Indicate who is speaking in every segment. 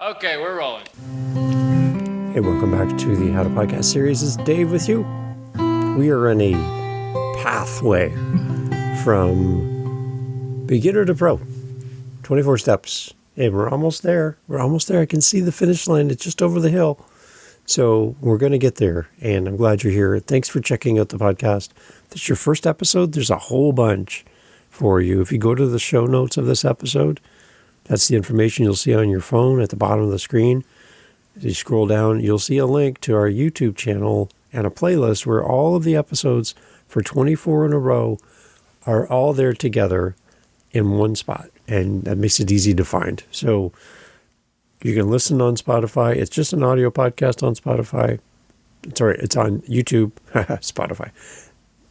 Speaker 1: Okay, we're rolling.
Speaker 2: Hey, welcome back to the How to Podcast series. It's Dave with you. We are on a pathway from beginner to pro. 24 steps. Hey, we're almost there. I can see the finish line. It's just over the hill. So we're going to get there, and I'm glad you're here. Thanks for checking out the podcast. If this is your first episode, there's a whole bunch for you. If you go to the show notes of this episode, that's the information you'll see on your phone at the bottom of the screen. As you scroll down, you'll see a link to our YouTube channel and a playlist where all of the episodes for 24 in a row are all there together in one spot. And that makes it easy to find. So you can listen on Spotify. It's just an audio podcast on Spotify. Sorry, it's on YouTube, Spotify.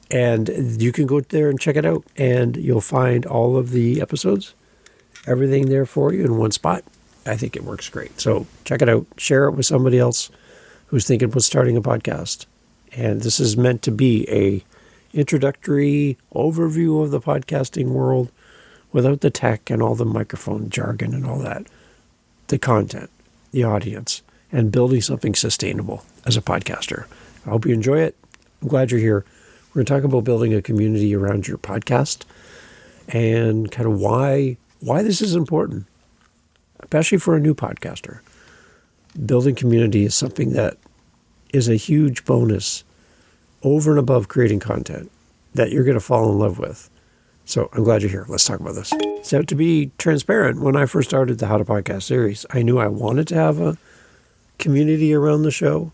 Speaker 2: And you can go there and check it out. And you'll find all of the episodes, everything there for you in one spot. I think it works great. So check it out. Share it with somebody else who's thinking about starting a podcast. And this is meant to be a introductory overview of the podcasting world without the tech and all the microphone jargon and all that. The content, the audience, and building something sustainable as a podcaster. I hope you enjoy it. I'm glad you're here. We're going to talk about building a community around your podcast and kind of why this is important, especially for a new podcaster. Building community is something that is a huge bonus over and above creating content that you're going to fall in love with. So I'm glad you're here. Let's talk about this. So to be transparent, when I first started the How to Podcast series, I knew I wanted to have a community around the show.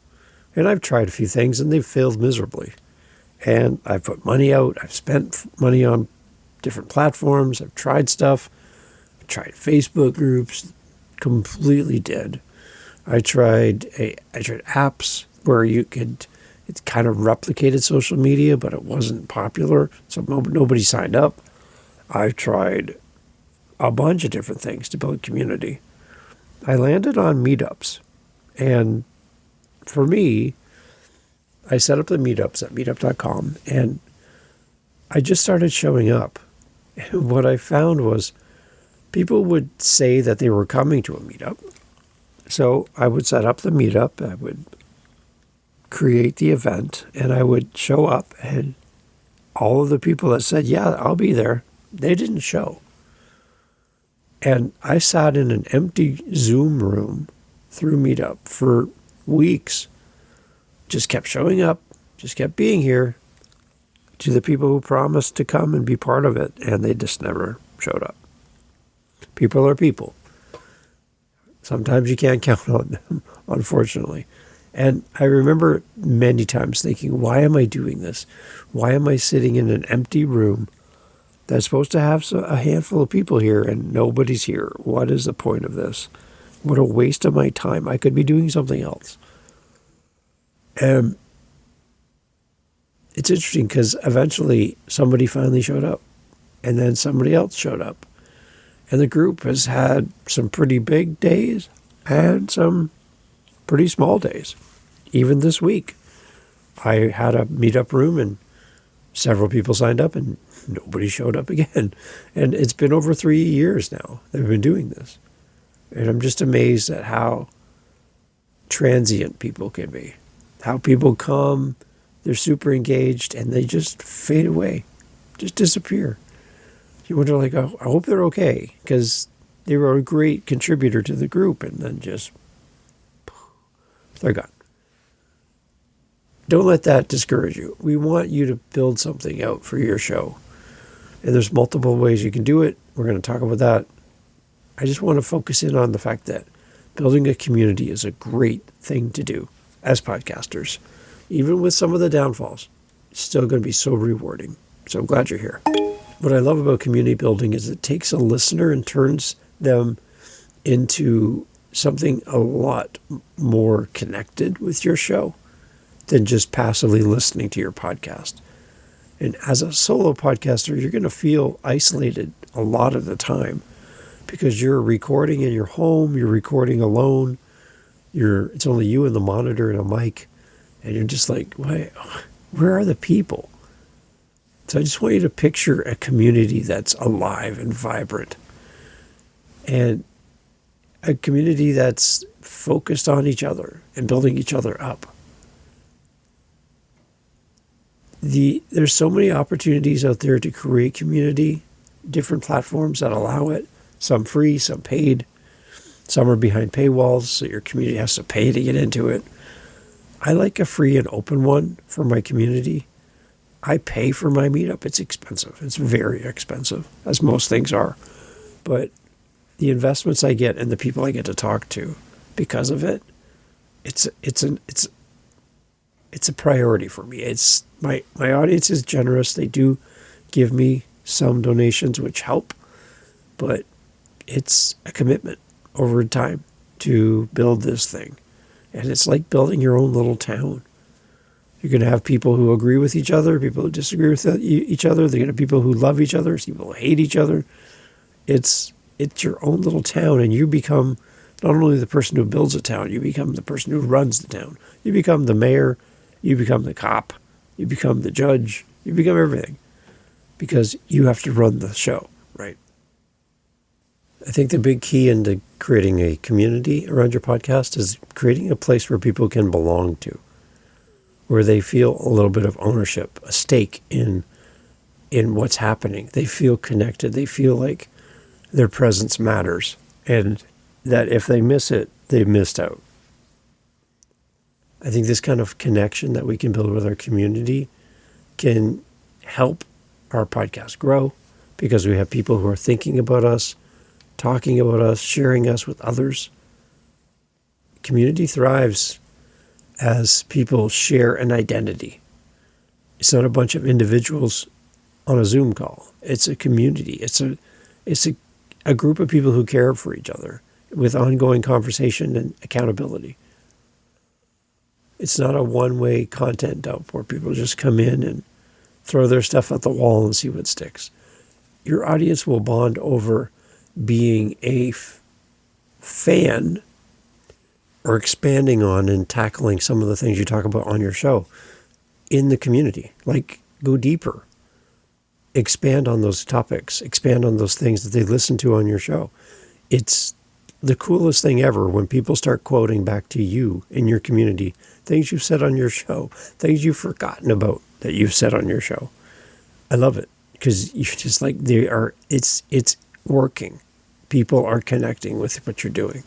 Speaker 2: And I've tried a few things and they've failed miserably. And I've put money out. I've spent money on different platforms. I've tried stuff. I've tried Facebook groups. Completely dead. I tried apps where it kind of replicated social media, but it wasn't popular. So nobody signed up. I've tried a bunch of different things to build community. I landed on meetups. And for me, I set up the meetups at meetup.com, and I just started showing up. And what I found was people would say that they were coming to a meetup. So I would set up the meetup, I would create the event, and I would show up, and all of the people that said, yeah, I'll be there, they didn't show. And I sat in an empty Zoom room through Meetup for weeks, just kept showing up, just kept being here to the people who promised to come and be part of it, and they just never showed up. People are people. Sometimes you can't count on them, unfortunately. And I remember many times thinking, why am I doing this? Why am I sitting in an empty room that's supposed to have a handful of people here and nobody's here? What is the point of this? What a waste of my time. I could be doing something else. And it's interesting because eventually somebody finally showed up, and then somebody else showed up. And the group has had some pretty big days and some pretty small days. Even this week, I had a meetup room and several people signed up and nobody showed up again. And it's been over 3 years now that we've been doing this. And I'm just amazed at how transient people can be. How people come, they're super engaged, and they just fade away, just disappear. You wonder, like, oh, I hope they're okay, because they were a great contributor to the group, and then just, they're gone. Don't let that discourage you. We want you to build something out for your show. And there's multiple ways you can do it. We're going to talk about that. I just want to focus in on the fact that building a community is a great thing to do as podcasters. Even with some of the downfalls, it's still going to be so rewarding. So I'm glad you're here. What I love about community building is it takes a listener and turns them into something a lot more connected with your show than just passively listening to your podcast. And as a solo podcaster, you're going to feel isolated a lot of the time because you're recording in your home, you're recording alone, it's only you and the monitor and a mic, and you're just like, where are the people? So I just want you to picture a community that's alive and vibrant. And a community that's focused on each other and building each other up. There's so many opportunities out there to create community, different platforms that allow it, some free, some paid, some are behind paywalls, so your community has to pay to get into it. I like a free and open one for my community. I pay for my meetup. It's expensive. It's very expensive, as most things are. But the investments I get and the people I get to talk to because of it, it's a priority for me. It's my audience is generous. They do give me some donations which help, but it's a commitment over time to build this thing. And it's like building your own little town. You're going to have people who agree with each other, people who disagree with each other. They're going to have people who love each other, people who hate each other. It's your own little town, and you become not only the person who builds a town, you become the person who runs the town. You become the mayor, you become the cop, you become the judge, you become everything because you have to run the show, right? I think the big key into creating a community around your podcast is creating a place where people can belong to, where they feel a little bit of ownership, a stake in what's happening. They feel connected. They feel like their presence matters, and that if they miss it, they've missed out. I think this kind of connection that we can build with our community can help our podcast grow because we have people who are thinking about us, talking about us, sharing us with others. Community thrives as people share an identity. It's not a bunch of individuals on a Zoom call. It's a community. It's a group of people who care for each other with ongoing conversation and accountability. It's not a one-way content dump where people just come in and throw their stuff at the wall and see what sticks. Your audience will bond over being a fan or expanding on and tackling some of the things you talk about on your show in the community. Like, go deeper. Expand on those topics. Expand on those things that they listen to on your show. It's the coolest thing ever when people start quoting back to you in your community, things you've said on your show, things you've forgotten about that you've said on your show. I love it because you're just like, it's working. People are connecting with what you're doing.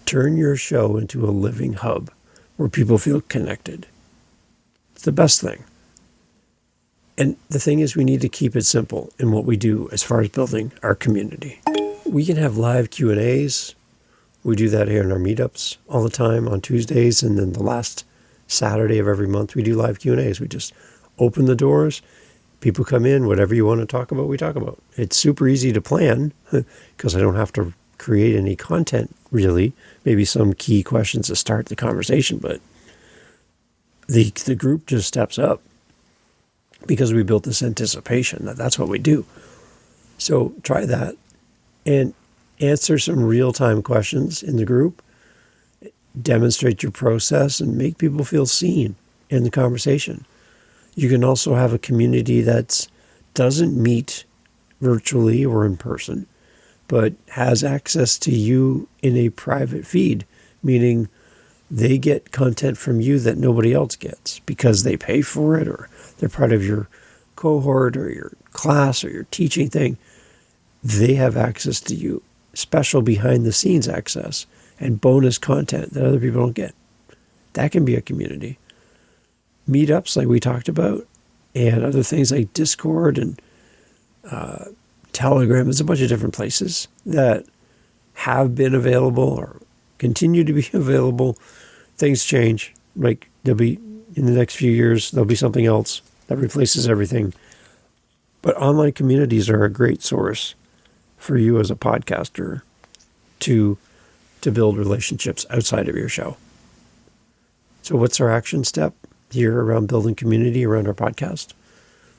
Speaker 2: Turn your show into a living hub where people feel connected. It's the best thing. And the thing is, we need to keep it simple in what we do as far as building our community. We can have live Q&As. We do that here in our meetups all the time on Tuesdays. And then the last Saturday of every month, we do live Q&As. We just open the doors. People come in, whatever you want to talk about, we talk about. It's super easy to plan because I don't have to create any content, really. Maybe some key questions to start the conversation, but the group just steps up because we built this anticipation that that's what we do. So try that and answer some real-time questions in the group. Demonstrate your process and make people feel seen in the conversation. You can also have a community that doesn't meet virtually or in person, but has access to you in a private feed, meaning they get content from you that nobody else gets because they pay for it or they're part of your cohort or your class or your teaching thing. They have access to you, special behind-the-scenes access and bonus content that other people don't get. That can be a community. Meetups like we talked about and other things like Discord and Telegram. There's a bunch of different places that have been available or continue to be available. Things change. Like there'll be, in the next few years, there'll be something else that replaces everything. But online communities are a great source for you as a podcaster to build relationships outside of your show. So what's our action step here around building community around our podcast?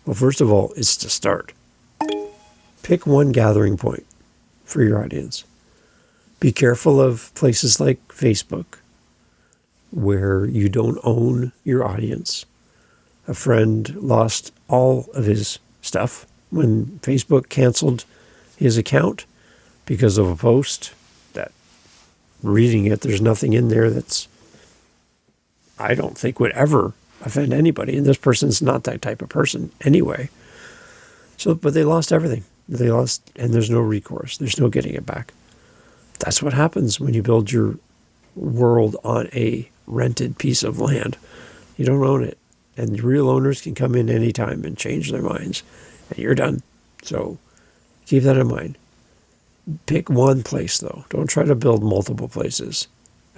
Speaker 2: Well, first of all, is to start. Pick one gathering point for your audience. Be careful of places like Facebook, where you don't own your audience. A friend lost all of his stuff when Facebook canceled his account because of a post that reading it, there's nothing in there that's, I don't think, would ever offend anybody. And this person's not that type of person anyway. So, but they lost everything. They lost, and there's no recourse. There's no getting it back. That's what happens when you build your world on a rented piece of land. You don't own it. And real owners can come in anytime and change their minds. And you're done. So keep that in mind. Pick one place, though. Don't try to build multiple places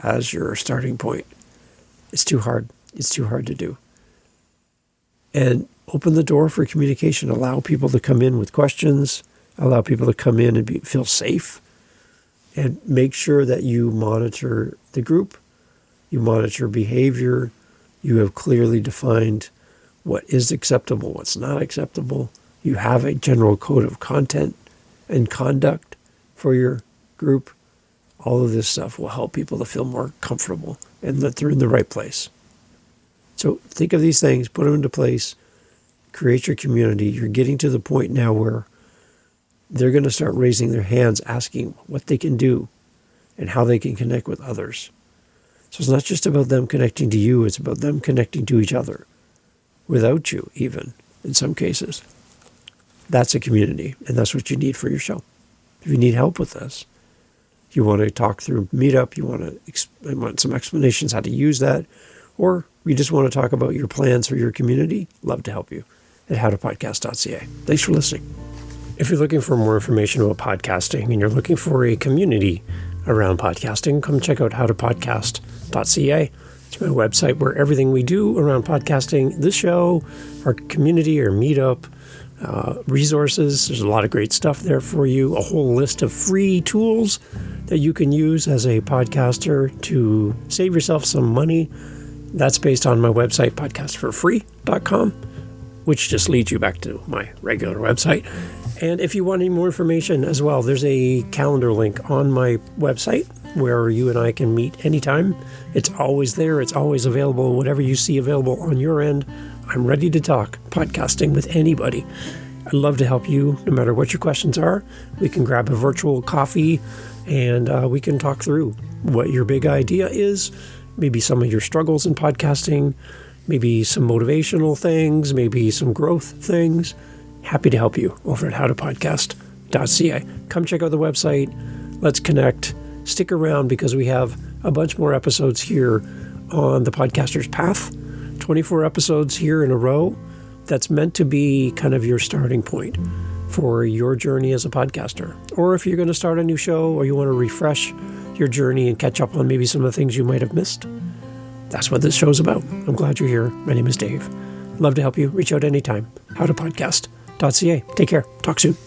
Speaker 2: as your starting point. It's too hard. It's too hard to do. And open the door for communication. Allow people to come in with questions. Allow people to come in and feel safe. And make sure that you monitor the group. You monitor behavior. You have clearly defined what is acceptable, what's not acceptable. You have a general code of content and conduct for your group. All of this stuff will help people to feel more comfortable and that they're in the right place. So think of these things, put them into place, create your community. You're getting to the point now where they're going to start raising their hands, asking what they can do and how they can connect with others. So it's not just about them connecting to you, it's about them connecting to each other, without you even, in some cases. That's a community, and that's what you need for your show. If you need help with this, you want to talk through Meetup, you want some explanations how to use that, or you just want to talk about your plans for your community, love to help you at howtopodcast.ca. Thanks for listening. If you're looking for more information about podcasting and you're looking for a community around podcasting, come check out howtopodcast.ca. It's my website where everything we do around podcasting, this show, our community, our meetup, resources. There's a lot of great stuff there for you. A whole list of free tools that you can use as a podcaster to save yourself some money. That's based on my website, podcastforfree.com, which just leads you back to my regular website. And if you want any more information as well, there's a calendar link on my website where you and I can meet anytime. It's always there. It's always available. Whatever you see available on your end, I'm ready to talk podcasting with anybody. I'd love to help you no matter what your questions are. We can grab a virtual coffee and we can talk through what your big idea is, maybe some of your struggles in podcasting, maybe some motivational things, maybe some growth things. Happy to help you over at howtopodcast.ca. Come check out the website. Let's connect. Stick around because we have a bunch more episodes here on the Podcaster's Path. 24 episodes here in a row. That's meant to be kind of your starting point for your journey as a podcaster. Or if you're going to start a new show or you want to refresh your journey and catch up on maybe some of the things you might have missed. That's what this show's about. I'm glad you're here. My name is Dave. Love to help you. Reach out anytime. howtopodcast.ca. Take care. Talk soon.